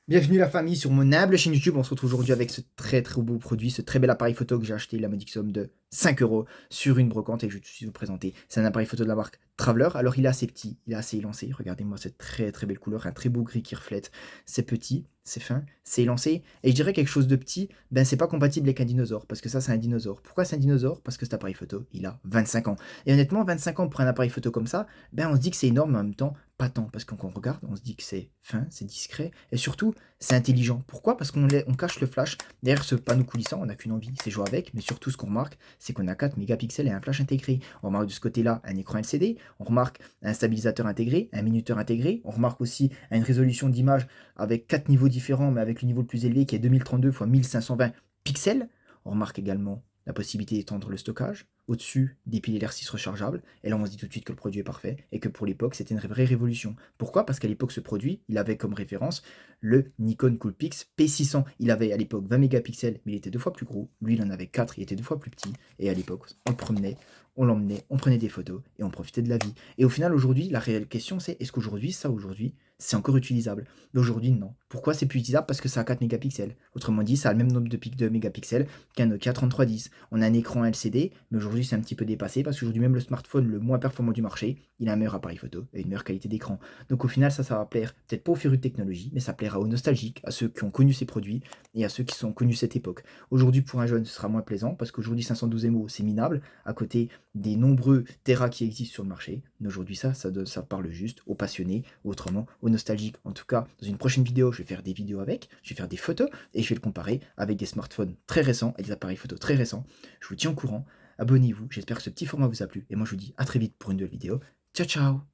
Bienvenue la famille sur mon humble chaîne YouTube. On se retrouve aujourd'hui avec ce très beau produit, ce très bel appareil photo que j'ai acheté la modique somme de 5 € sur une brocante et que je vais tout de suite vous présenter. C'est un appareil photo de la marque Traveler. Alors il est assez petit, il est assez élancé. Regardez-moi cette très belle couleur, un très beau gris qui reflète. C'est petit, c'est fin, c'est élancé. Et je dirais quelque chose de petit, ben c'est pas compatible avec un dinosaure parce que ça c'est un dinosaure. Pourquoi c'est un dinosaure? Parce que cet appareil photo, il a 25 ans. Et honnêtement, 25 ans pour un appareil photo comme ça, ben on se dit que c'est énorme, mais en même temps, pas tant, parce qu'on regarde, on se dit que c'est fin, c'est discret, et surtout, c'est intelligent. Pourquoi? Parce on cache le flash derrière ce panneau coulissant, on n'a qu'une envie, c'est jouer avec, mais surtout ce qu'on remarque, c'est qu'on a 4 mégapixels et un flash intégré. On remarque de ce côté-là un écran LCD, on remarque un stabilisateur intégré, un minuteur intégré, on remarque aussi une résolution d'image avec 4 niveaux différents, mais avec le niveau le plus élevé qui est 2032 x 1520 pixels. On remarque également la possibilité d'étendre le stockage, au-dessus des piles LR6 rechargeables, et là on se dit tout de suite que le produit est parfait, et que pour l'époque c'était une vraie révolution. Pourquoi? Parce qu'à l'époque ce produit, il avait comme référence le Nikon Coolpix P600. Il avait à l'époque 20 mégapixels, mais il était 2 fois plus gros, lui il en avait 4, il était 2 fois plus petit, et à l'époque on le promenait, on l'emmenait, on prenait des photos, et on profitait de la vie. Et au final aujourd'hui, la réelle question c'est, est-ce qu'aujourd'hui, c'est encore utilisable? D'aujourd'hui, non. Pourquoi c'est plus utilisable? Parce que ça a 4 mégapixels. Autrement dit, ça a le même nombre de pics de mégapixels qu'un Nokia 3310. On a un écran LCD, mais aujourd'hui c'est un petit peu dépassé parce qu'aujourd'hui même le smartphone le moins performant du marché, il a un meilleur appareil photo et une meilleure qualité d'écran. Donc au final ça va plaire peut-être pas aux férus de technologie, mais ça plaira aux nostalgiques, à ceux qui ont connu ces produits et à ceux qui ont connu cette époque. Aujourd'hui pour un jeune ce sera moins plaisant parce qu'aujourd'hui 512 MO c'est minable à côté des nombreux terras qui existent sur le marché. Mais aujourd'hui ça parle juste aux passionnés, ou autrement aux nostalgiques. En tout cas, dans une prochaine vidéo, je vais faire des vidéos avec, je vais faire des photos et je vais le comparer avec des smartphones très récents et des appareils photo très récents. Je vous tiens au courant, abonnez-vous, j'espère que ce petit format vous a plu et moi je vous dis à très vite pour une nouvelle vidéo. Ciao ciao.